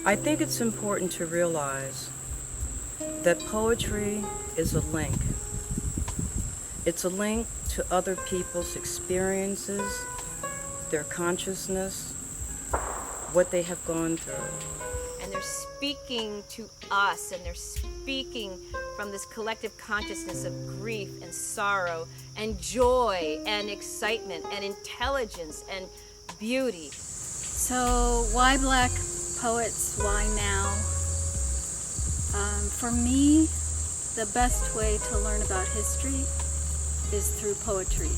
I think it's important to realize that poetry is a link. It's a link to other people's experiences, their consciousness, what they have gone through. And they're speaking to us, and they're speaking from this collective consciousness of grief and sorrow and joy and excitement and intelligence and beauty. So why Black poets? Why now? For me, the best way to learn about history is through poetry.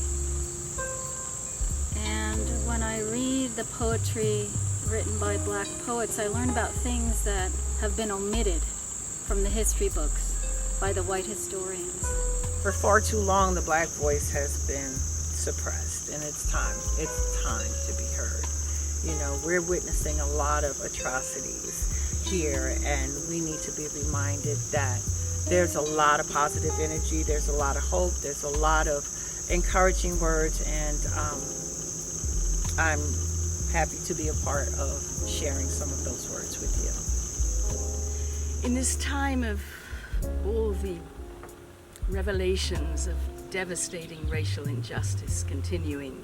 And when I read the poetry written by Black poets, I learn about things that have been omitted from the history books by the white historians. For far too long, the Black voice has been suppressed, and it's time to be heard. You know, we're witnessing a lot of atrocities here, and we need to be reminded that there's a lot of positive energy, there's a lot of hope, there's a lot of encouraging words, and I'm happy to be a part of sharing some of those words with you. In this time of all the revelations of devastating racial injustice continuing,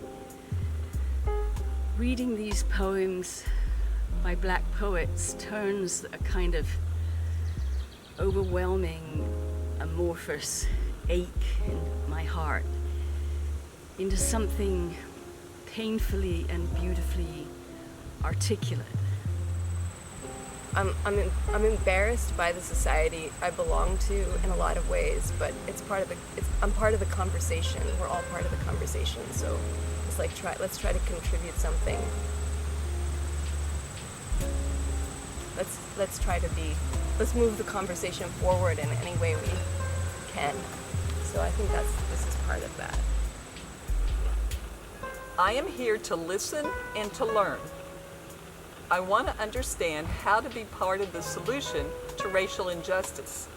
reading these poems by Black poets turns a kind of overwhelming, amorphous ache in my heart into something painfully and beautifully articulate. I'm embarrassed by the society I belong to in a lot of ways, but I'm part of the conversation. We're all part of the conversation, so it's like let's try to contribute something. Let's move the conversation forward in any way we can. So I think this is part of that. I am here to listen and to learn. I want to understand how to be part of the solution to racial injustice.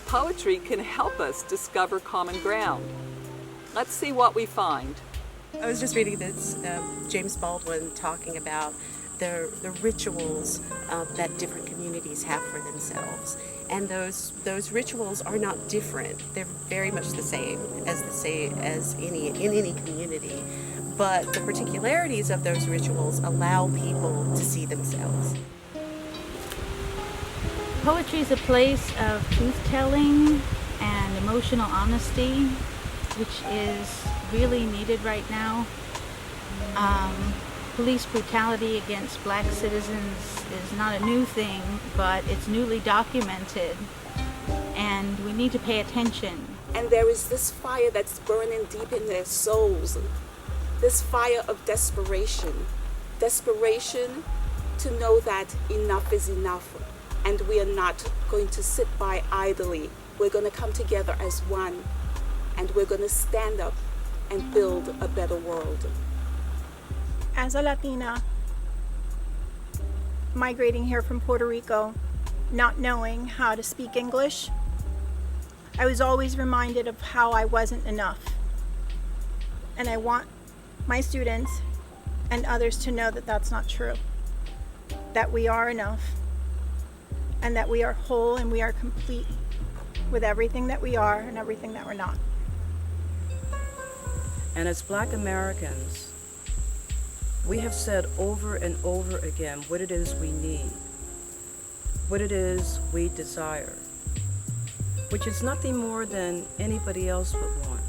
Poetry can help us discover common ground. Let's see what we find. I was just reading this, James Baldwin talking about the rituals that different communities have for themselves. And those rituals are not different. They're very much the same as in any community. But the particularities of those rituals allow people to see themselves. Poetry is a place of truth-telling and emotional honesty, which is really needed right now. Police brutality against Black citizens is not a new thing, but it's newly documented, and we need to pay attention. And there is this fire that's burning deep in their souls, this fire of desperation to know that enough is enough, and we are not going to sit by idly. We're going to come together as one, and we're going to stand up and build a better world. As a Latina, migrating here from Puerto Rico, not knowing how to speak English, I was always reminded of how I wasn't enough. And I want my students and others to know that that's not true. That we are enough, and that we are whole and we are complete with everything that we are and everything that we're not. And as Black Americans, we have said over and over again what it is we need, what it is we desire, which is nothing more than anybody else would want.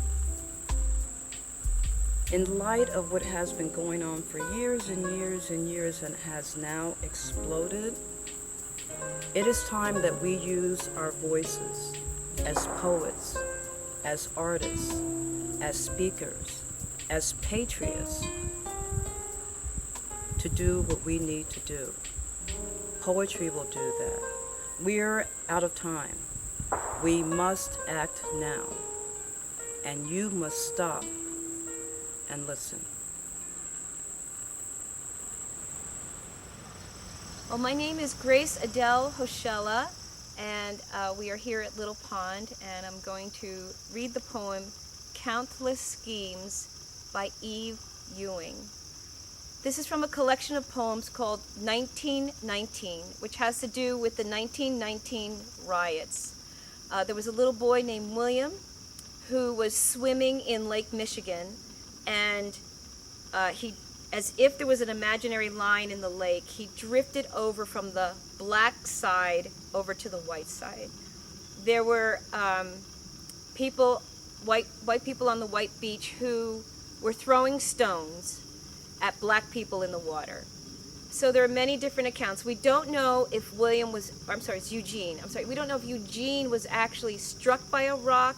In light of what has been going on for years and years and years and has now exploded, it is time that we use our voices as poets, as artists, as speakers, as patriots, to do what we need to do. Poetry will do that. We're out of time. We must act now. And you must stop and listen. Well, my name is Grace Adele Hoshella, and we are here at Little Pond, and I'm going to read the poem Countless Schemes by Eve Ewing. This is from a collection of poems called 1919, which has to do with the 1919 riots. There was a little boy named William who was swimming in Lake Michigan, and as if there was an imaginary line in the lake, he drifted over from the black side over to the white side. There were white people on the white beach who were throwing stones at black people in the water. So there are many different accounts. We don't know if it's Eugene. We don't know if Eugene was actually struck by a rock.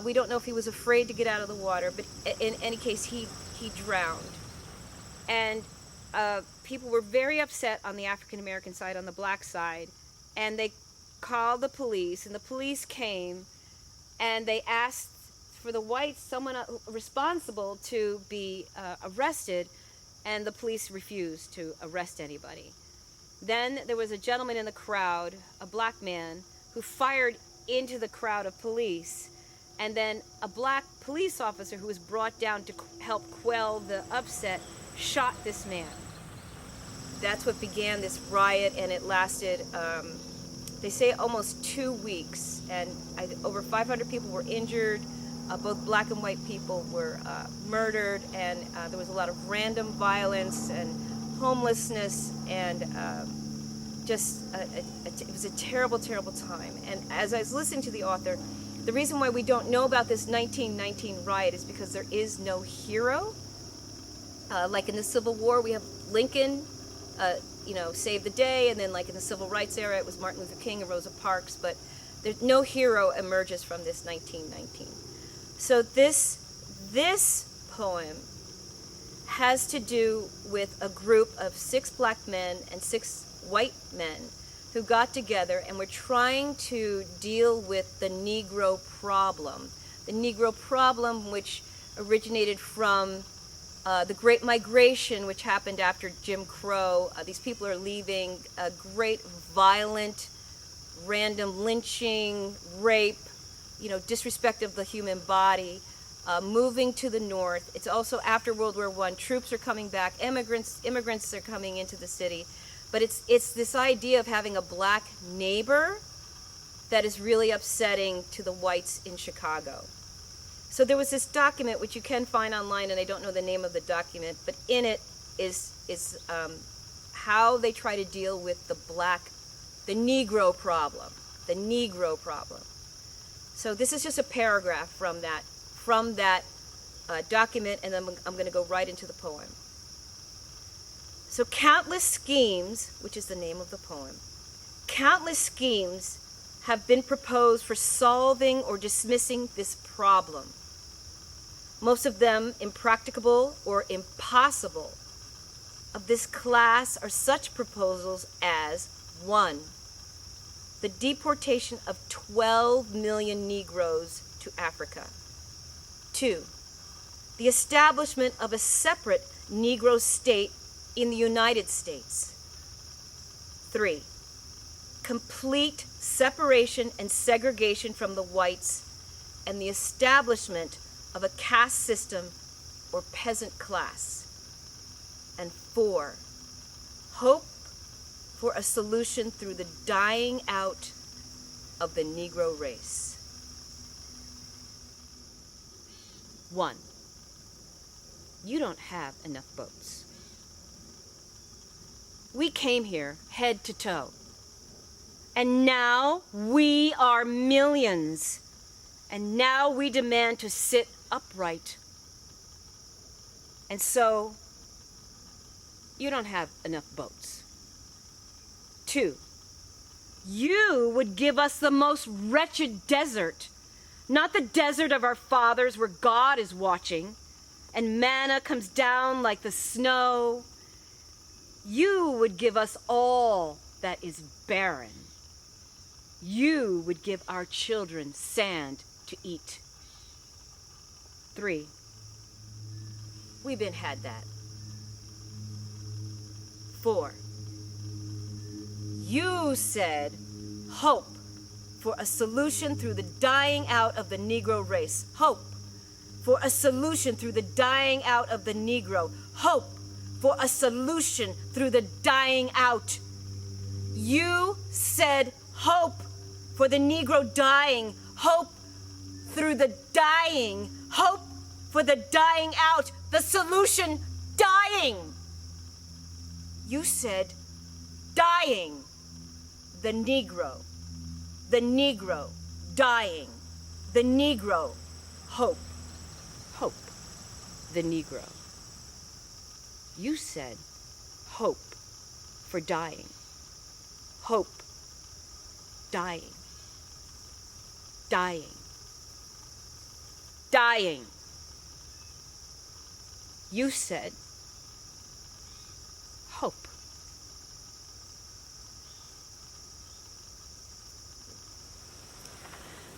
We don't know if he was afraid to get out of the water, but in any case, he drowned. And people were very upset on the African American side, on the black side, and they called the police, and the police came, and they asked for the whites, someone responsible, to be arrested, and the police refused to arrest anybody. Then there was a gentleman in the crowd, a black man, who fired into the crowd of police, and then a black police officer who was brought down to help quell the upset shot this man. That's what began this riot, and it lasted, they say, almost 2 weeks, and over 500 people were injured. Both black and white people were murdered, and there was a lot of random violence and homelessness, and it was a terrible, terrible time. And as I was listening to the author, the reason why we don't know about this 1919 riot is because there is no hero. Like in the Civil War, we have Lincoln, saved the day, and then like in the Civil Rights era, it was Martin Luther King and Rosa Parks, but there's no hero emerges from this 1919. So this poem has to do with a group of 6 black men and 6 white men who got together and were trying to deal with the Negro problem. The Negro problem, which originated from the Great Migration, which happened after Jim Crow. These people are leaving a great violent, random lynching, rape, disrespect of the human body, moving to the north. It's also after World War I. Troops are coming back. Immigrants are coming into the city. But it's this idea of having a black neighbor that is really upsetting to the whites in Chicago. So there was this document, which you can find online, and I don't know the name of the document, but in it is how they try to deal with the Negro problem. The Negro problem. So this is just a paragraph from that document, and then I'm going to go right into the poem. So countless schemes, which is the name of the poem, countless schemes have been proposed for solving or dismissing this problem. Most of them impracticable or impossible. Of this class are such proposals as 1. The deportation of 12 million Negroes to Africa. 2. The establishment of a separate Negro state in the United States. 3. Complete separation and segregation from the whites and the establishment of a caste system or peasant class. And 4. Hope for a solution through the dying out of the Negro race. 1. You don't have enough boats. We came here head to toe. And now we are millions. And now we demand to sit upright. And so, you don't have enough boats. 2. You would give us the most wretched desert, not the desert of our fathers where God is watching, and manna comes down like the snow. You would give us all that is barren. You would give our children sand to eat. 3. We've been had that. 4. You said hope for a solution through the dying out of the Negro race. Hope for a solution through the dying out of the Negro. Hope for a solution through the dying out. You said hope for the Negro dying, hope through the dying, hope for the dying out, the solution dying. You said dying, the Negro dying, the Negro, hope, the Negro. You said hope for dying, hope, dying, dying, dying. You said hope.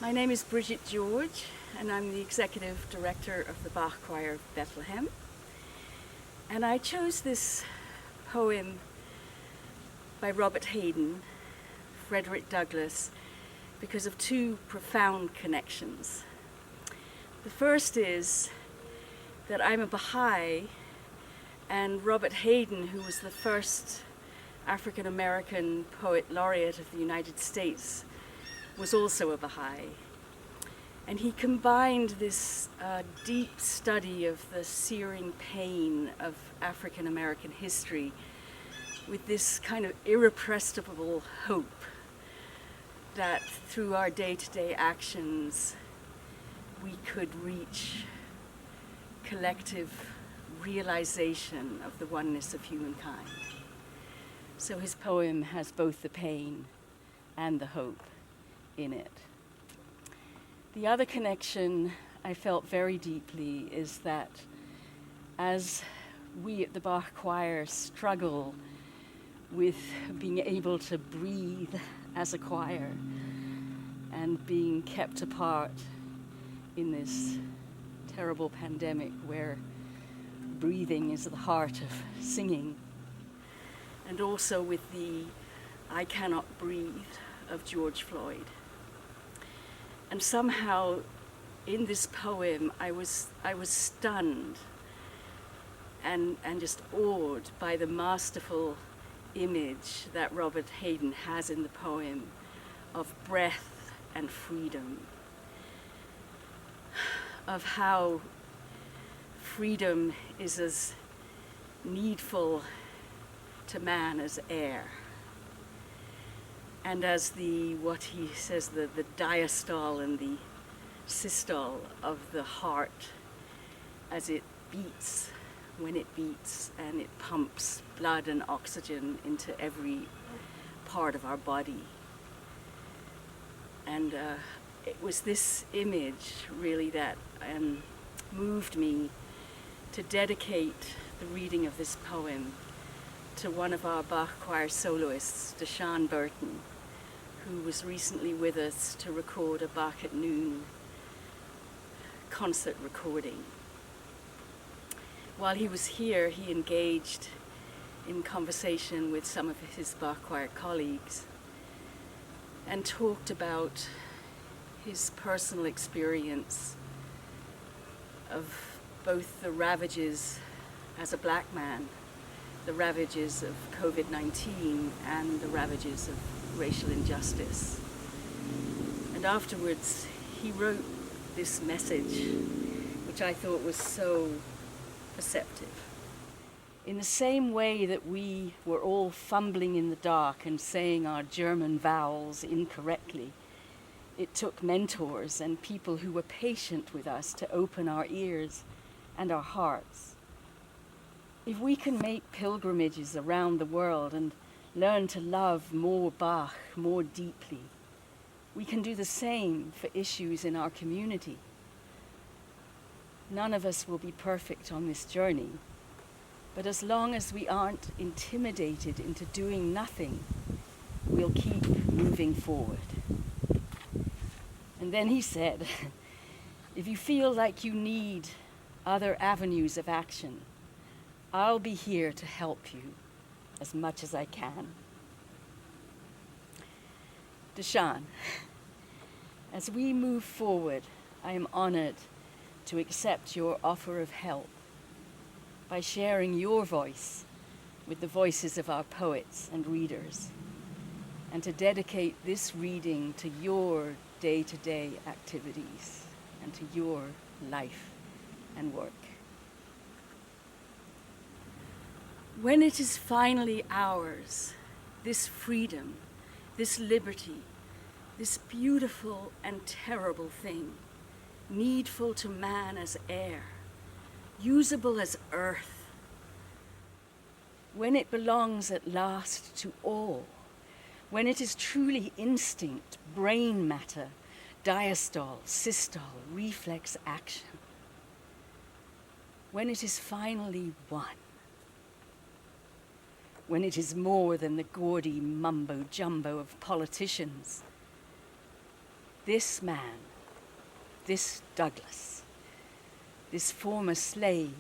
My name is Bridget George, and I'm the Executive Director of the Bach Choir of Bethlehem. And I chose this poem by Robert Hayden, Frederick Douglass, because of two profound connections. The first is that I'm a Baha'i, and Robert Hayden, who was the first African American poet laureate of the United States, was also a Baha'i. And he combined this deep study of the searing pain of African American history with this kind of irrepressible hope that through our day-to-day actions we could reach collective realization of the oneness of humankind. So his poem has both the pain and the hope in it. The other connection I felt very deeply is that as we at the Bach Choir struggle with being able to breathe as a choir and being kept apart in this terrible pandemic where breathing is the heart of singing, and also with the I Cannot Breathe of George Floyd. And somehow in this poem I was stunned and just awed by the masterful image that Robert Hayden has in the poem of breath and freedom, of how freedom is as needful to man as air. And as what he says, the diastole and the systole of the heart, as it beats, when it beats, and it pumps blood and oxygen into every part of our body. And it was this image really that moved me to dedicate the reading of this poem to one of our Bach Choir soloists, Deshaun Burton, who was recently with us to record a Bach at Noon concert recording. While he was here, he engaged in conversation with some of his Bach Choir colleagues and talked about his personal experience of both the ravages as a black man, the ravages of COVID-19, and the ravages of racial injustice. And afterwards, he wrote this message, which I thought was so perceptive. In the same way that we were all fumbling in the dark and saying our German vowels incorrectly, it took mentors and people who were patient with us to open our ears and our hearts. If we can make pilgrimages around the world and learn to love more Bach more deeply, we can do the same for issues in our community. None of us will be perfect on this journey, but as long as we aren't intimidated into doing nothing, we'll keep moving forward. And then he said, if you feel like you need other avenues of action, I'll be here to help you as much as I can. Deshaun, as we move forward, I am honored to accept your offer of help. by sharing your voice with the voices of our poets and readers, and to dedicate this reading to your day-to-day activities and to your life and work. When it is finally ours, this freedom, this liberty, this beautiful and terrible thing, needful to man as air, usable as earth, when it belongs at last to all, when it is truly instinct, brain matter, diastole, systole, reflex action, when it is finally one, when it is more than the gaudy mumbo-jumbo of politicians, this man, this Douglas, this former slave,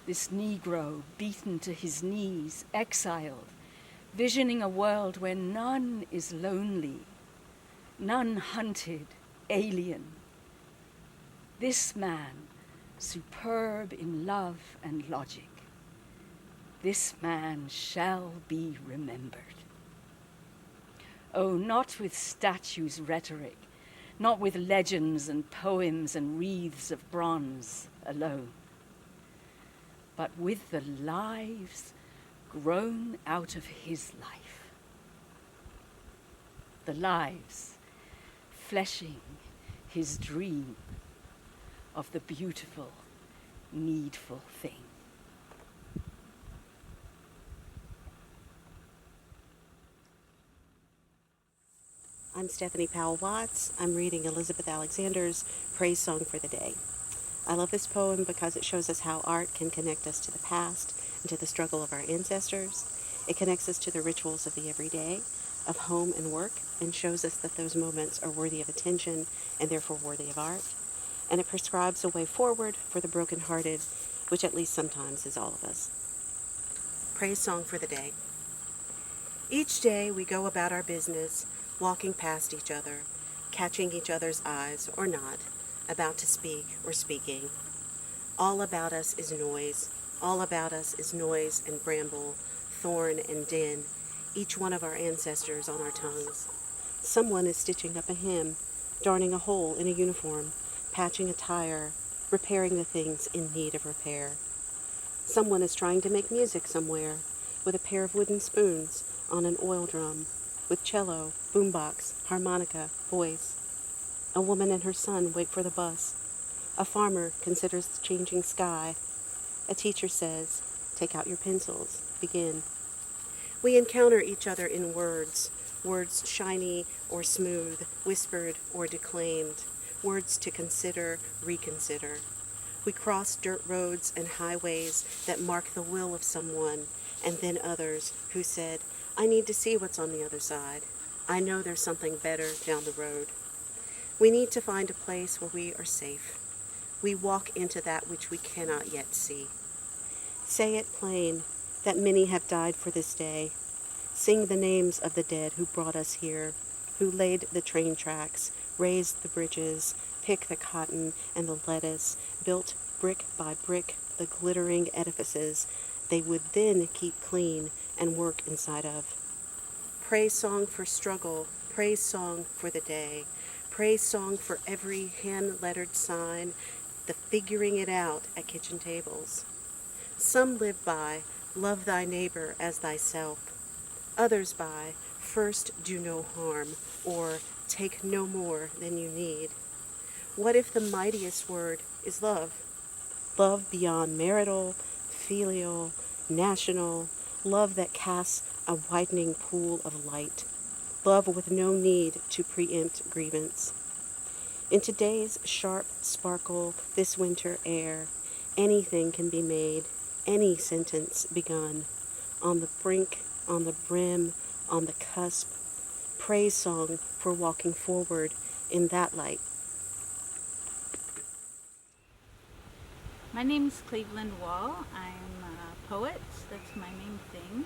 this Negro beaten to his knees, exiled, visioning a world where none is lonely, none hunted, alien. This man, superb in love and logic, this man shall be remembered. Oh, not with statues' rhetoric, not with legends and poems and wreaths of bronze alone, but with the lives grown out of his life. The lives fleshing his dream of the beautiful, needful thing. I'm Stephanie Powell-Watts. I'm reading Elizabeth Alexander's Praise Song for the Day. I love this poem because it shows us how art can connect us to the past and to the struggle of our ancestors. It connects us to the rituals of the everyday, of home and work, and shows us that those moments are worthy of attention and therefore worthy of art. And it prescribes a way forward for the brokenhearted, which at least sometimes is all of us. Praise Song for the Day. Each day we go about our business, walking past each other, catching each other's eyes or not, about to speak or speaking. All about us is noise. All about us is noise and bramble, thorn and din, each one of our ancestors on our tongues. Someone is stitching up a hem, darning a hole in a uniform, patching a tire, repairing the things in need of repair. Someone is trying to make music somewhere, with a pair of wooden spoons on an oil drum, with cello, boombox, harmonica, voice. A woman and her son wait for the bus. A farmer considers the changing sky. A teacher says, "Take out your pencils, begin." We encounter each other in words, words shiny or smooth, whispered or declaimed, words to consider, reconsider. We cross dirt roads and highways that mark the will of someone, and then others who said, "I need to see what's on the other side. I know there's something better down the road." We need to find a place where we are safe. We walk into that which we cannot yet see. Say it plain, that many have died for this day. Sing the names of the dead who brought us here, who laid the train tracks, raised the bridges, picked the cotton and the lettuce, built brick by brick the glittering edifices they would then keep clean and work inside of. Praise song for struggle, praise song for the day, praise song for every hand-lettered sign, the figuring it out at kitchen tables. Some live by, love thy neighbor as thyself. Others by, first do no harm, or take no more than you need. What if the mightiest word is love? Love beyond marital, filial, national, love that casts a widening pool of light, love with no need to preempt grievance. In today's sharp sparkle, this winter air, anything can be made, any sentence begun, on the brink, on the brim, on the cusp. Praise song for walking forward in that light. My name is Cleveland Wall. I'm a poet. That's my main thing.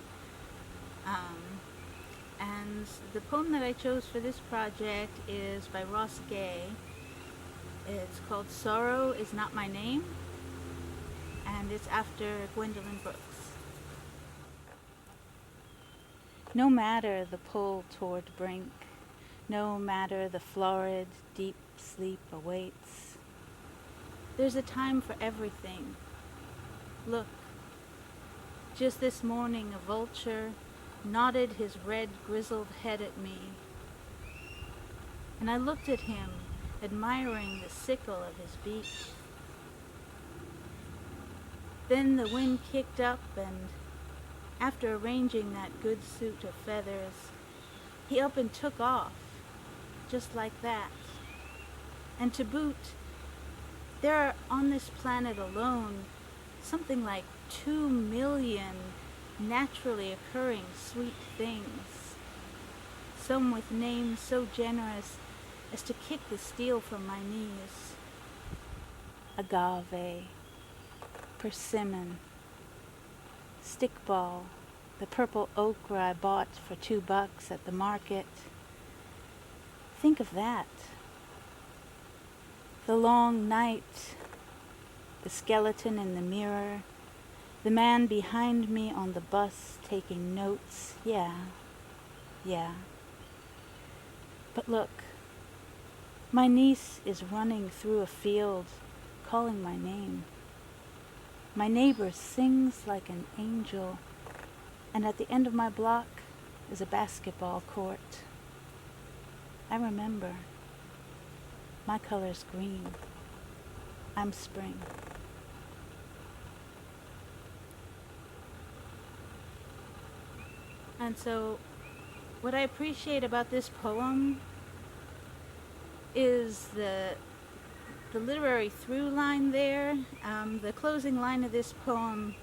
And the poem that I chose for this project is by Ross Gay. It's called "Sorrow Is Not My Name." and it's after Gwendolyn Brooks. No matter the pull toward brink, no matter the florid, deep sleep awaits, there's a time for everything. Look, just this morning a vulture nodded his red grizzled head at me, and I looked at him, admiring the sickle of his beak. Then the wind kicked up, and after arranging that good suit of feathers, he up and took off, just like that. And to boot, there are on this planet alone something like 2 million naturally occurring sweet things, some with names so generous as to kick the steel from my knees. Agave, persimmon, stickball, the purple okra I bought for $2 at the market. Think of that. The long night, the skeleton in the mirror, the man behind me on the bus taking notes. Yeah. But look, my niece is running through a field, calling my name. My neighbor sings like an angel, and at the end of my block is a basketball court. I remember. My color's green. I'm spring. And so, what I appreciate about this poem is the literary through line there. The closing line of this poem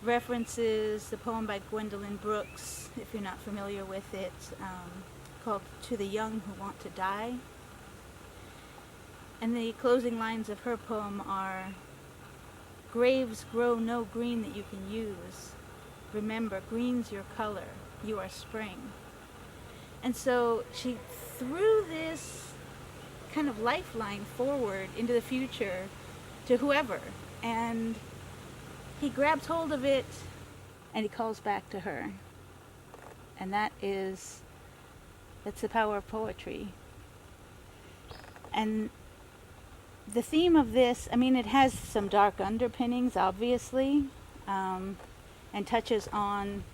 references the poem by Gwendolyn Brooks, if you're not familiar with it, called To the Young Who Want to Die. And the closing lines of her poem are, graves grow no green that you can use. Remember, green's your color. You are spring. And so she threw this kind of lifeline forward into the future to whoever. And he grabs hold of it and he calls back to her. And that's the power of poetry. And the theme of this, I mean, it has some dark underpinnings, obviously, and touches on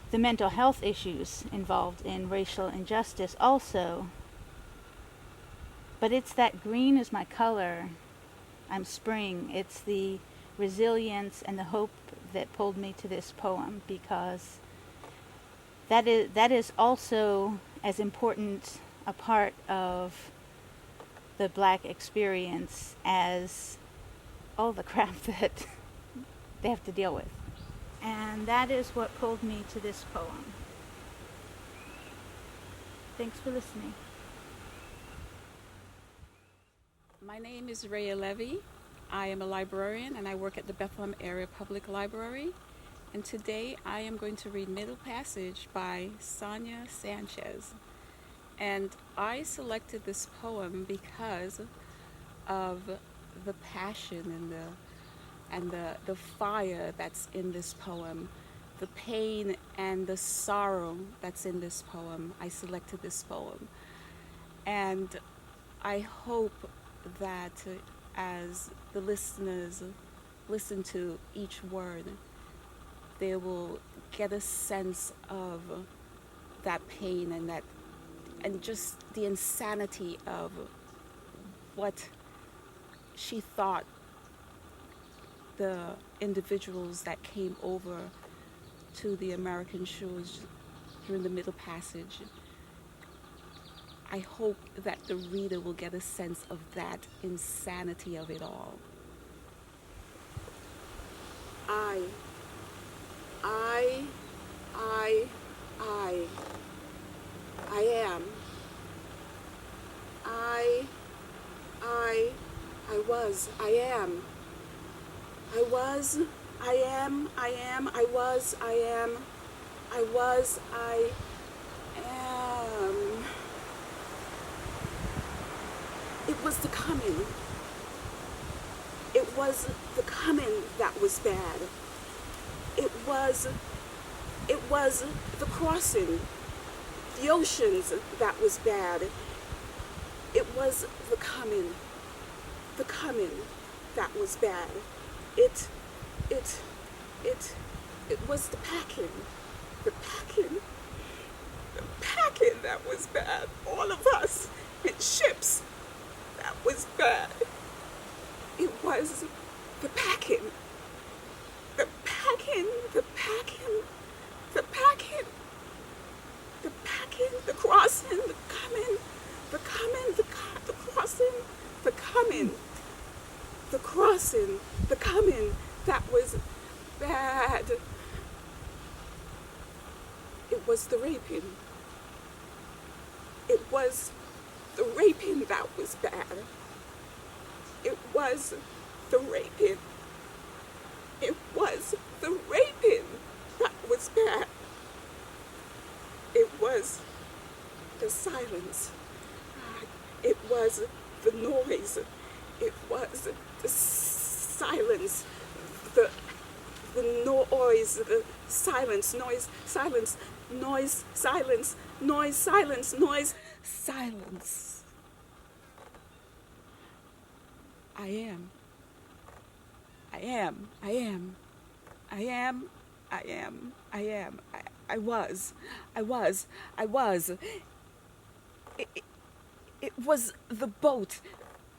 the mental health issues involved in racial injustice also. But it's that green is my color, I'm spring. It's the resilience and the hope that pulled me to this poem, because that is also as important a part of the Black experience as all the crap that they have to deal with. And that is what pulled me to this poem. Thanks for listening. My name is Rhea Levy. I am a librarian and I work at the Bethlehem Area Public Library. And today I am going to read Middle Passage by Sonia Sanchez. And I selected this poem because of the passion and the fire that's in this poem, the pain and the sorrow that's in this poem. I selected this poem. And I hope that as the listeners listen to each word, they will get a sense of that pain and just the insanity of what she thought the individuals that came over to the American shores during the Middle Passage. I hope that the reader will get a sense of that insanity of it all. I am. I was, I am. I was, I am, I am, I was, I am. I was, I am. It was the coming. It was the coming that was bad. It was the crossing, the oceans that was bad. It was the coming that was bad. It was the packing that was bad. All of us in ships, that was bad. It was the packing, the packing, the packing, the packing, the packing, the crossing, the coming, the coming, the crossing, the coming, the crossing, the coming, that was bad. It was the raping. It was the raping that was bad. It was the raping. It was the raping that was bad. It was the silence. It was the noise. It was the silence. The noise, the silence, noise, silence, noise, silence, noise, silence, noise, silence. I am. I am. I am. I am. I am. I am. I was. I was. I was. It was the boat.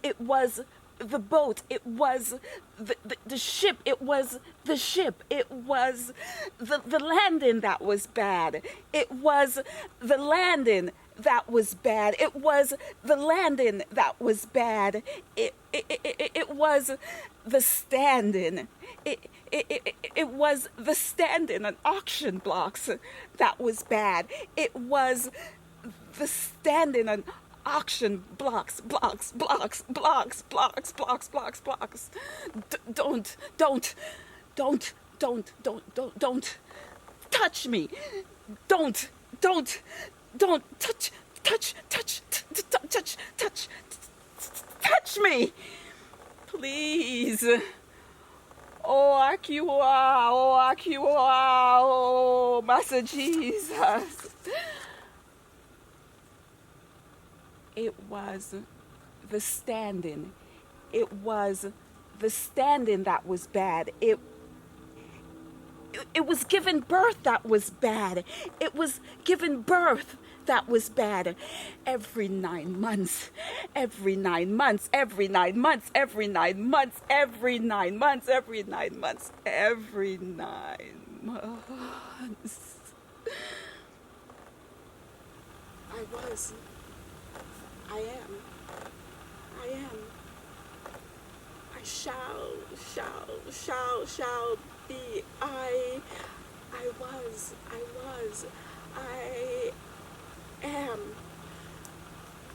It was the boat. It was the ship. It was the ship. It was the landing that was bad. It was the landing that was bad. It was the landing that was bad. It was the standing. It was the standing on auction blocks that was bad. It was the standing on auction blocks. Don't touch me. Don't touch me. Please. Oh, Akua, oh, Master Jesus. It was the standing. It was the standing that was bad. It was giving birth that was bad. It was giving birth that was bad. Every 9 months, every 9 months, every 9 months, every 9 months, every 9 months, every 9 months, every 9 months. I was. I am. I am. I shall be. I was. I am.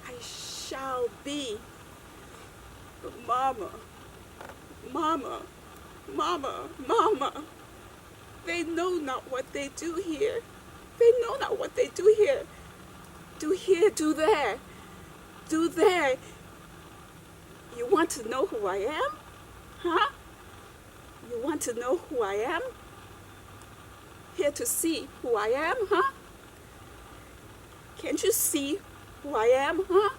I shall be. But Mama. They know not what they do here. They know not what they do here. Do here, do there. Do there. You want to know who I am? Huh? You want to know who I am? Here to see who I am, huh? Can't you see who I am, huh?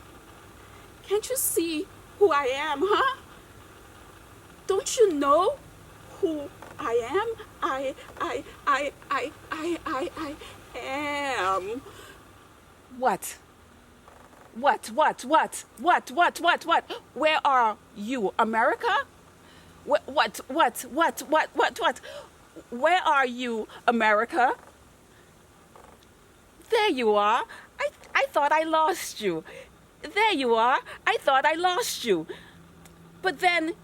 Can't you see who I am, huh? Don't you know who I am? I am. What? Where are you, America? What? Where are you, America? There you are. I thought I lost you. There you are. I thought I lost you. But then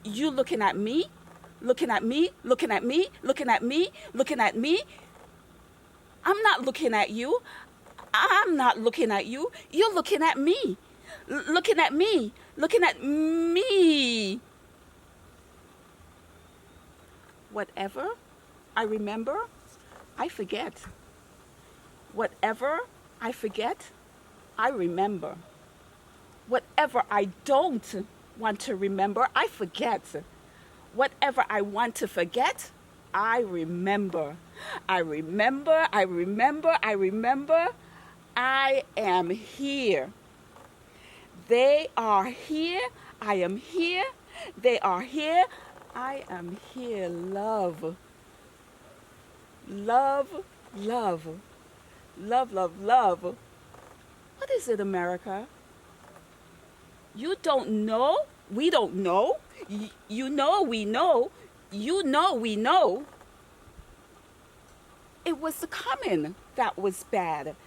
you looking at me. I'm not looking at you. I'm not looking at you. You're looking at me. Looking at me. Whatever I remember, I forget. Whatever I forget, I remember. Whatever I don't want to remember, I forget. Whatever I want to forget, I remember. I remember, I remember, I remember. I am here. They are here. I am here. They are here. I am here. Love. Love, love. Love, love, love. What is it, America? You don't know? We don't know? You know we know. You know we know. It was the coming that was bad.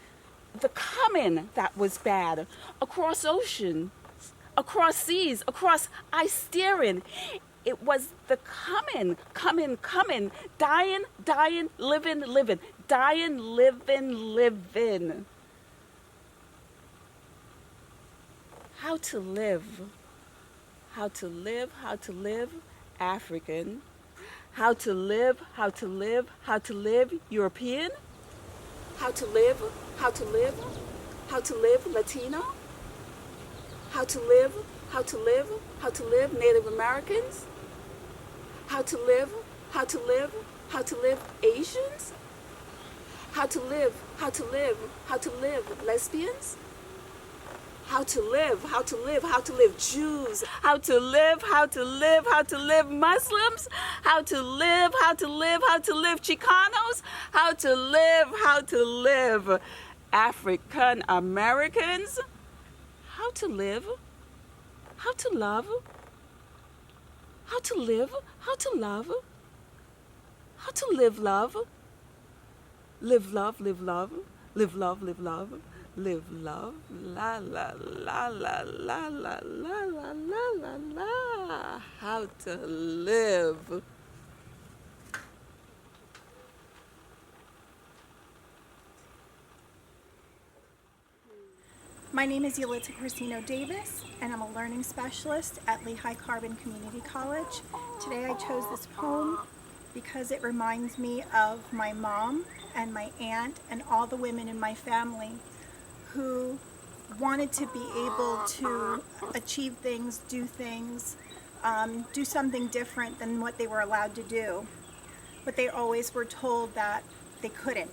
The coming that was bad. Across oceans, across seas, across ice steering. It was the coming, coming. Dying, living. Dying, living. How to live. How to live, African. How to live, European. How to live, Latino. How to live, Native Americans. How to live, Asians. How to live, lesbians. How to live, Jews. How to live, Muslims. How to live, Chicanos. How to live, African Americans. How to live, how to love, how to live, how to love, how to live love, live love, live love, live love, live love. Live love, la la la la la la la la la la. How to live. My name is Yulitza Corsino Davis, and I'm a learning specialist at Lehigh Carbon Community College. Today I chose this poem because it reminds me of my mom and my aunt and all the women in my family who wanted to be able to achieve things, do something different than what they were allowed to do. But they always were told that they couldn't.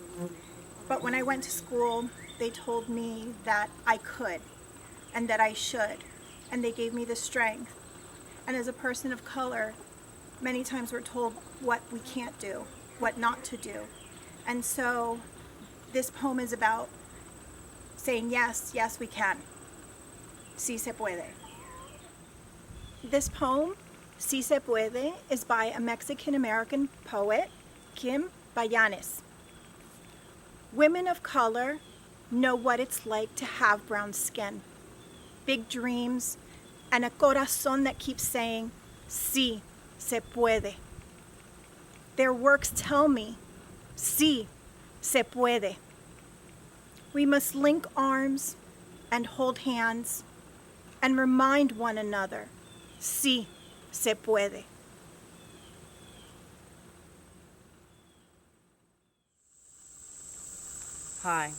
But when I went to school, they told me that I could and that I should, and they gave me the strength. And as a person of color, many times we're told what we can't do, what not to do. And so this poem is about saying yes, yes we can. Sí se puede. This poem, Sí se puede, is by a Mexican-American poet, Kim Bayanes. Women of color know what it's like to have brown skin, big dreams, and a corazón that keeps saying, sí se puede. Their works tell me, sí se puede. We must link arms and hold hands and remind one another, sí se puede. Hi,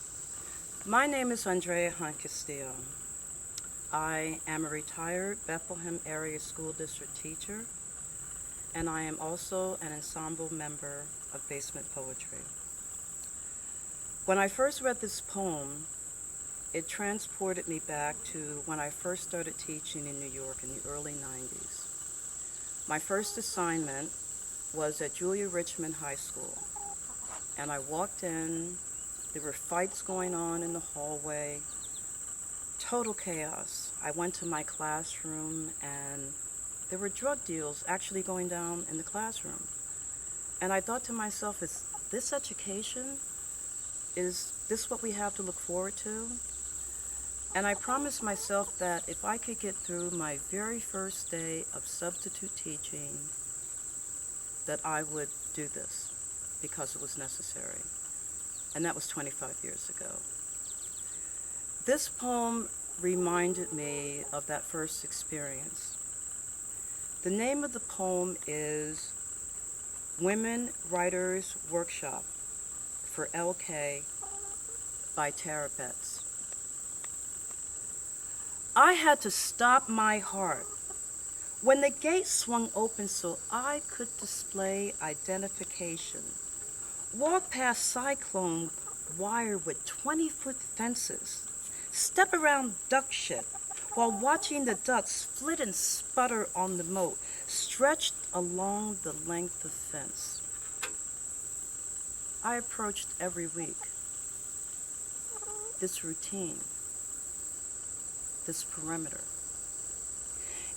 my name is Andrea Hunt Castillo. I am a retired Bethlehem Area School District teacher, and I am also an ensemble member of Basement Poetry. When I first read this poem, it transported me back to when I first started teaching in New York in the early 90s. My first assignment was at Julia Richmond High School, and I walked in. There were fights going on in the hallway, total chaos. I went to my classroom, and there were drug deals actually going down in the classroom. And I thought to myself, is this education? Is this what we have to look forward to? And I promised myself that if I could get through my very first day of substitute teaching, that I would do this because it was necessary. And that was 25 years ago. This poem reminded me of that first experience. The name of the poem is Women Writers Workshop for LK by Tara Betts. I had to stop my heart When the gate swung open so I could display identification, walk past cyclone wire with 20-foot fences, step around duck shit while watching the ducks flit and sputter on the moat stretched along the length of fence. I approached every week. This routine, this perimeter.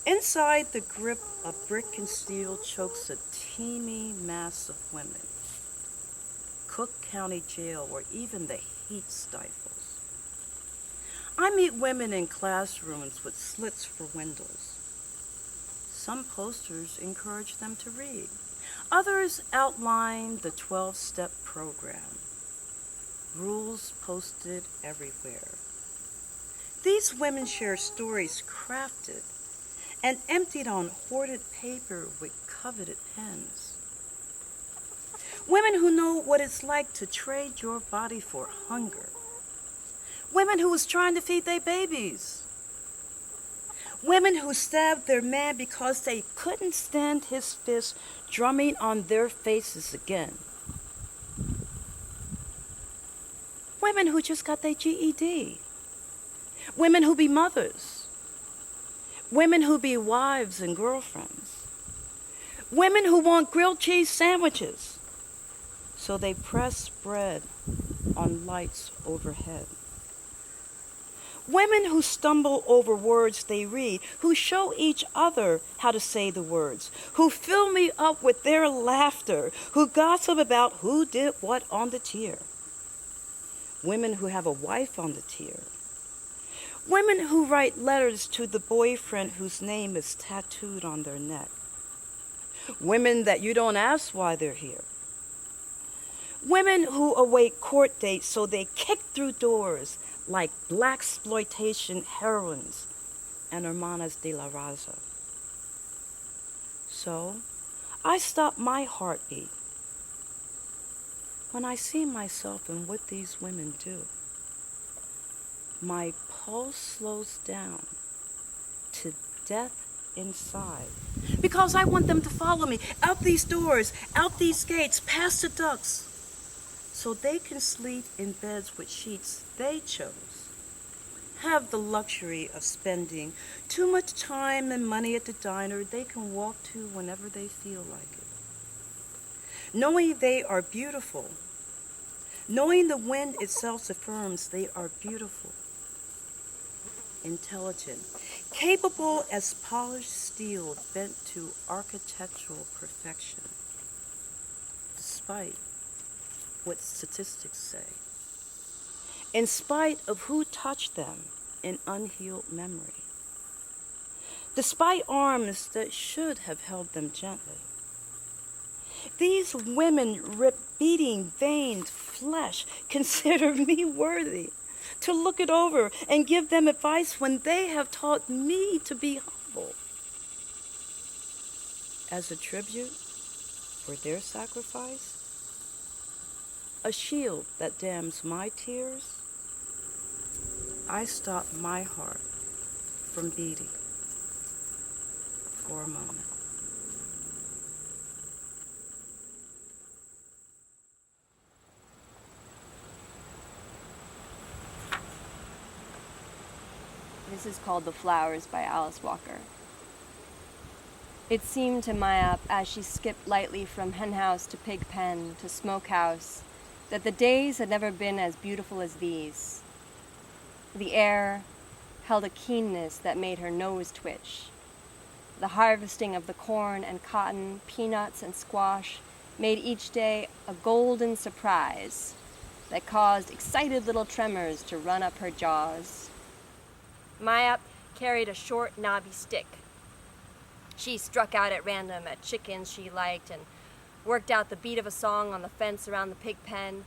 Inside the grip of brick and steel chokes a teeming mass of women. Cook County Jail, where even the heat stifles. I meet women in classrooms with slits for windows. Some posters encourage them to read. Others outline the 12-step program. Rules posted everywhere. These women share stories crafted and emptied on hoarded paper with coveted pens. Women who know what it's like to trade your body for hunger. Women who was trying to feed their babies. Women who stabbed their man because they couldn't stand his fist drumming on their faces again. Women who just got their GED. Women who be mothers. Women who be wives and girlfriends. Women who want grilled cheese sandwiches. So they press bread on lights overhead. Women who stumble over words they read, who show each other how to say the words, who fill me up with their laughter, who gossip about who did what on the tier. Women who have a wife on the tier. Women who write letters to the boyfriend whose name is tattooed on their neck. Women that you don't ask why they're here. Women who await court dates so they kick through doors like blaxploitation heroines and hermanas de la raza. So I stop my heartbeat when I see myself in what these women do. My pulse slows down to death inside because I want them to follow me out these doors, out these gates, past the ducks, so they can sleep in beds with sheets they chose, have the luxury of spending too much time and money at the diner they can walk to whenever they feel like it. Knowing they are beautiful, knowing the wind itself affirms they are beautiful, intelligent, capable as polished steel bent to architectural perfection, despite what statistics say, in spite of who touched them in unhealed memory, despite arms that should have held them gently. These women rip beating, veined flesh consider me worthy to look it over and give them advice when they have taught me to be humble. As a tribute for their sacrifice, a shield that dams my tears, I stop my heart from beating for a moment. This is called The Flowers by Alice Walker. It seemed to Maya, as she skipped lightly from henhouse to pig pen to smokehouse, that the days had never been as beautiful as these. The air held a keenness that made her nose twitch. The harvesting of the corn and cotton, peanuts and squash made each day a golden surprise that caused excited little tremors to run up her jaws. Maya carried a short, knobby stick. She struck out at random at chickens she liked and worked out the beat of a song on the fence around the pig pen.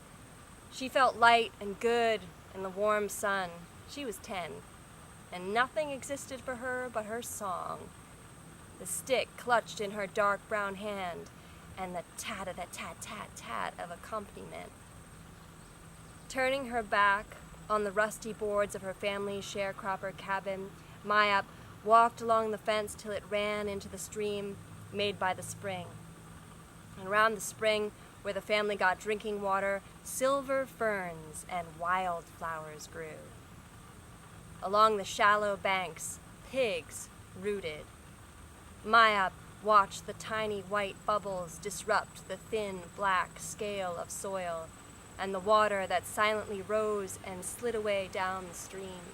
She felt light and good in the warm sun. She was 10, and nothing existed for her but her song. The stick clutched in her dark brown hand, and the tat-a-tat-tat-tat of accompaniment. Turning her back on the rusty boards of her family's sharecropper cabin, Maya walked along the fence till it ran into the stream made by the spring. And around the spring, where the family got drinking water, silver ferns and wild flowers grew. Along the shallow banks, pigs rooted. Maya watched the tiny white bubbles disrupt the thin black scale of soil and the water that silently rose and slid away down the stream.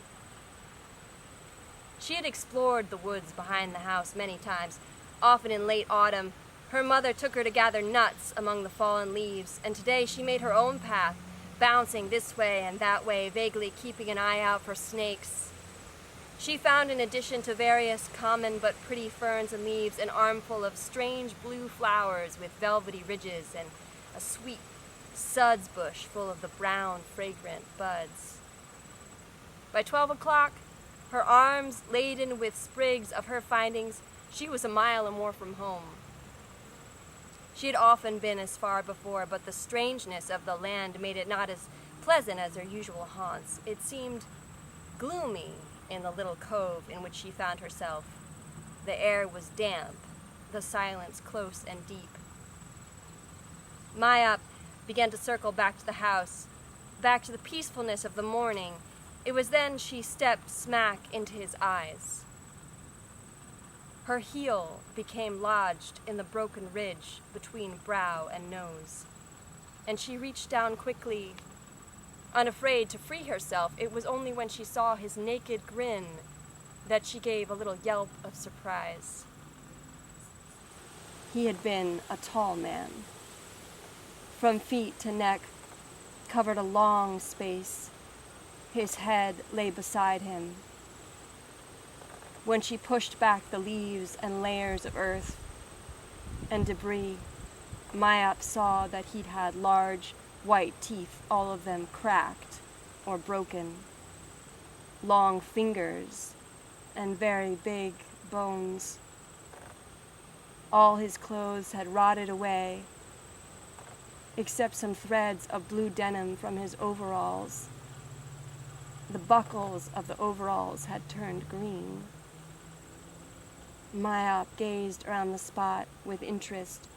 She had explored the woods behind the house many times. Often in late autumn, her mother took her to gather nuts among the fallen leaves, and today she made her own path, bouncing this way and that way, vaguely keeping an eye out for snakes. She found, in addition to various common but pretty ferns and leaves, an armful of strange blue flowers with velvety ridges and a sweet suds bush full of the brown, fragrant buds. By 12 o'clock, her arms laden with sprigs of her findings, she was a mile or more from home. She had often been as far before, but the strangeness of the land made it not as pleasant as her usual haunts. It seemed gloomy in the little cove in which she found herself. The air was damp, the silence close and deep. Maya began to circle back to the house, back to the peacefulness of the morning. It was then she stepped smack into his eyes. Her heel became lodged in the broken ridge between brow and nose, and she reached down quickly, unafraid to free herself. It was only when she saw his naked grin that she gave a little yelp of surprise. He had been a tall man. From feet to neck covered a long space. His head lay beside him. When she pushed back the leaves and layers of earth and debris, Mayap saw that he'd had large white teeth, all of them cracked or broken, long fingers, and very big bones. All his clothes had rotted away, except some threads of blue denim from his overalls. The buckles of the overalls had turned green. Maya gazed around the spot with interest.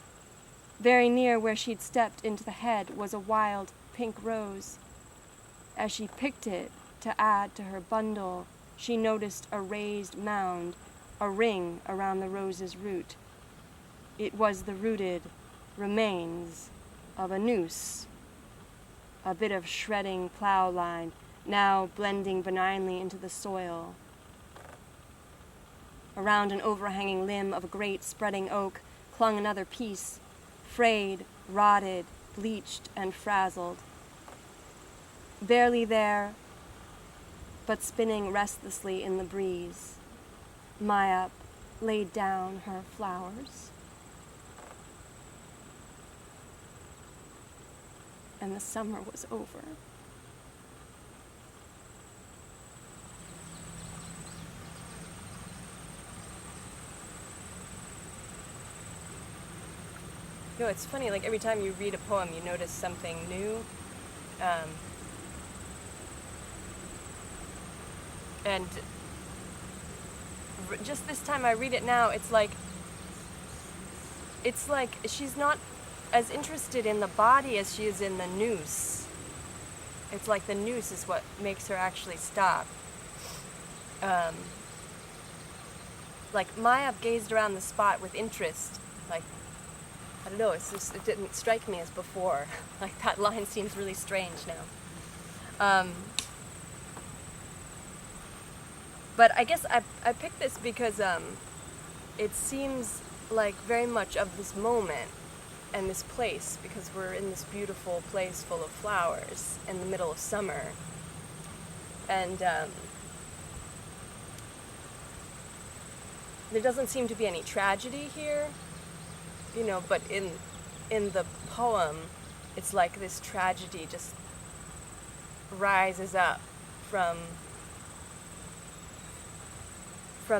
Very near where she'd stepped into the head was a wild pink rose. As she picked it to add to her bundle, she noticed a raised mound, a ring around the rose's root. It was the rooted remains of a noose, a bit of shredding plow line, now blending benignly into the soil. Around an overhanging limb of a great spreading oak clung another piece, frayed, rotted, bleached, and frazzled. Barely there, but spinning restlessly in the breeze, Maya laid down her flowers. And the summer was over. You know, it's funny, like every time you read a poem, you notice something new. And just this time I read it now, it's like she's not as interested in the body as she is in the noose. It's like the noose is what makes her actually stop. Like Maya gazed around the spot with interest, like, I don't know, it's just, it didn't strike me as before. Like, that line seems really strange now. But I guess I picked this because it seems like very much of this moment and this place, because we're in this beautiful place full of flowers in the middle of summer. And there doesn't seem to be any tragedy here. You know, but in the poem, it's like this tragedy just rises up from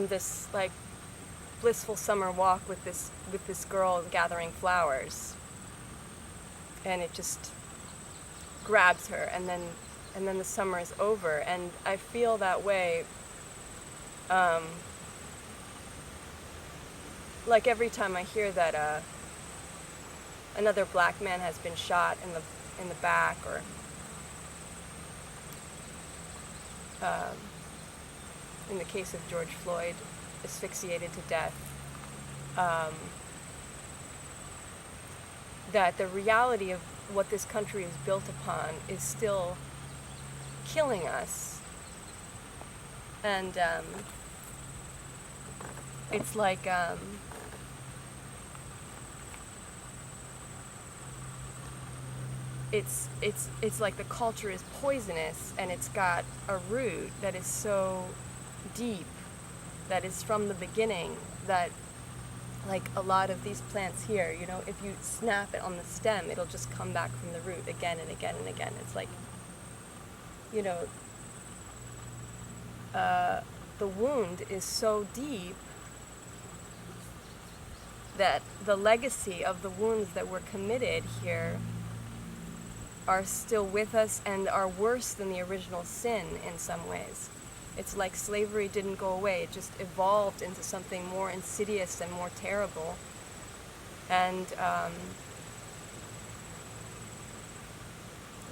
this like blissful summer walk with this girl gathering flowers, and it just grabs her, and then the summer is over, and I feel that way like every time I hear that another black man has been shot in the back, or in the case of George Floyd, asphyxiated to death, that the reality of what this country is built upon is still killing us. And it's like it's like the culture is poisonous, and it's got a root that is so deep, that is from the beginning, that like a lot of these plants here, you know, if you snap it on the stem, it'll just come back from the root again and again and again. It's like, you know, the wound is so deep that the legacy of the wounds that were committed here are still with us and are worse than the original sin in some ways. It's like slavery didn't go away, it just evolved into something more insidious and more terrible. And,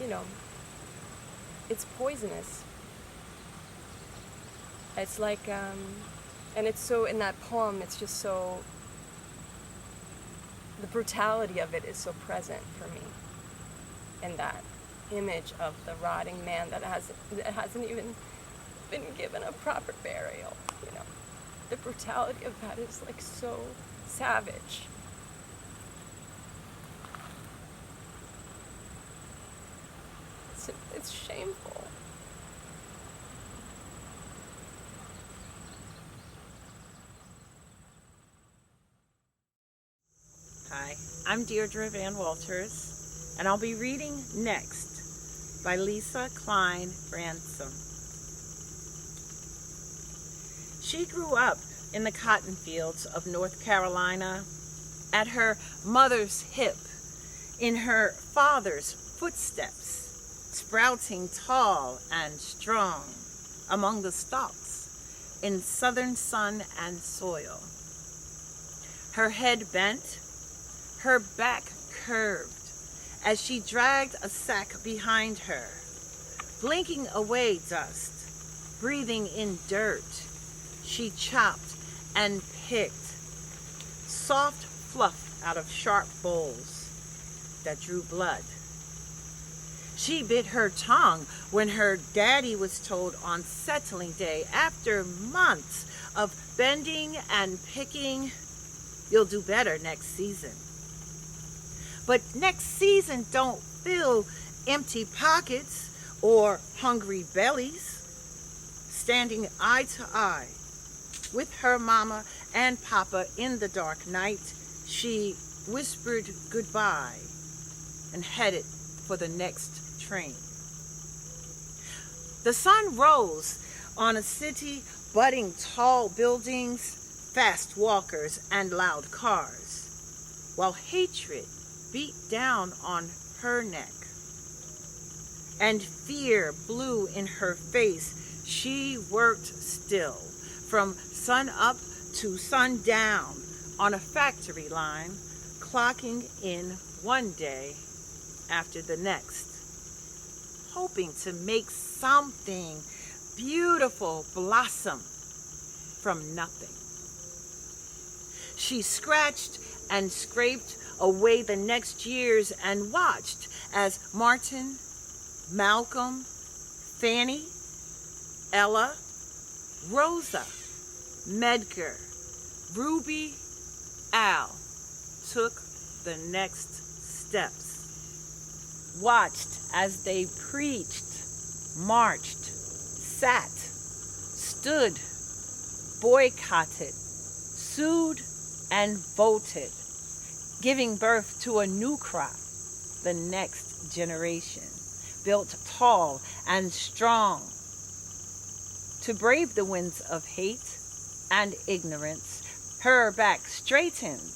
you know, it's poisonous. It's like, and it's so, in that poem, it's just so, the brutality of it is so present for me. And that image of the rotting man that hasn't even been given a proper burial, you know. The brutality of that is like so savage. It's shameful. Hi, I'm Deirdre Van Walters, and I'll be reading Next by Lisa Klein Ransom. She grew up in the cotton fields of North Carolina, at her mother's hip, in her father's footsteps, sprouting tall and strong among the stalks in southern sun and soil. Her head bent, her back curved as she dragged a sack behind her, blinking away dust, breathing in dirt. She chopped and picked soft fluff out of sharp bowls that drew blood. She bit her tongue when her daddy was told on settling day, after months of bending and picking, "You'll do better next season." But next season don't fill empty pockets or hungry bellies. Standing eye to eye with her mama and papa in the dark night, she whispered goodbye and headed for the next train. The sun rose on a city budding tall buildings, fast walkers, and loud cars, while hatred beat down on her neck and fear blew in her face. She worked still from sun up to sundown on a factory line, clocking in one day after the next, hoping to make something beautiful blossom from nothing. She scratched and scraped away the next years and watched as Martin, Malcolm, Fanny, Ella, Rosa, Medgar, Ruby, Al took the next steps. Watched as they preached, marched, sat, stood, boycotted, sued, and voted, giving birth to a new crop, the next generation, built tall and strong to brave the winds of hate and ignorance. Her back straightened,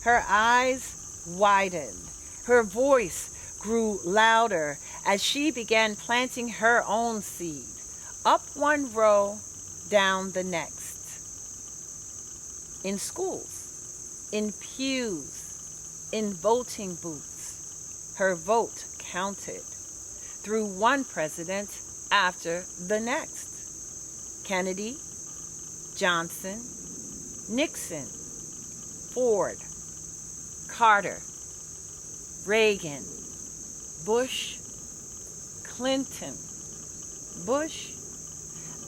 her eyes widened, her voice grew louder as she began planting her own seed, up one row, down the next. In schools, in pews, in voting booths. Her vote counted through one president after the next. Kennedy, Johnson, Nixon, Ford, Carter, Reagan, Bush, Clinton, Bush,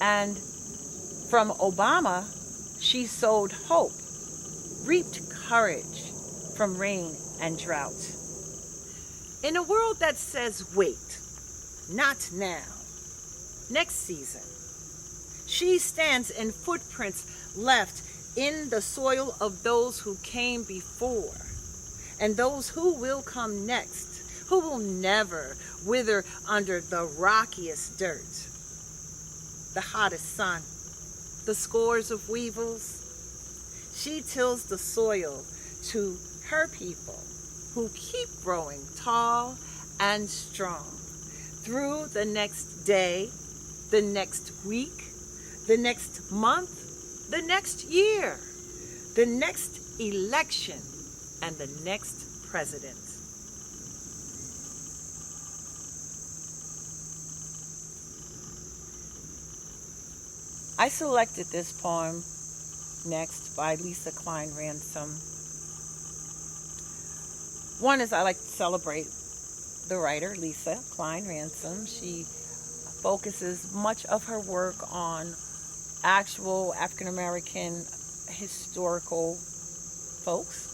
and from Obama, she sowed hope, reaped courage from rain and drought. In a world that says wait, not now, next season, she stands in footprints left in the soil of those who came before and those who will come next, who will never wither under the rockiest dirt, the hottest sun, the scores of weevils. She tills the soil to her people who keep growing tall and strong through the next day, the next week, the next month, the next year, the next election, and the next president. I selected this poem next by Lisa Klein Ransom. One is I like to celebrate the writer, Lisa Klein Ransom. She focuses much of her work on actual African American historical folks.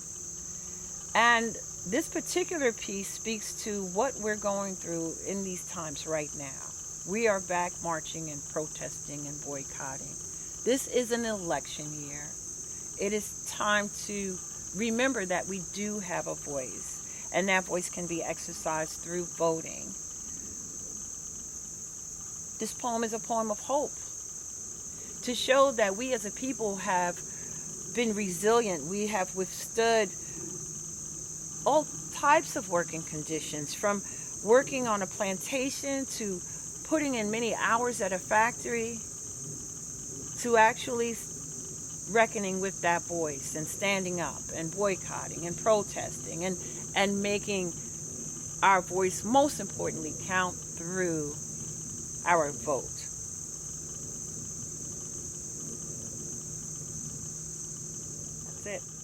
And this particular piece speaks to what we're going through in these times right now. We are back marching and protesting and boycotting. This is an election year. It is time to remember that we do have a voice, and that voice can be exercised through voting. This poem is a poem of hope, to show that we as a people have been resilient. We have withstood all types of working conditions, from working on a plantation to putting in many hours at a factory, to actually reckoning with that voice and standing up and boycotting and protesting and making our voice, most importantly, count through our vote. That's it.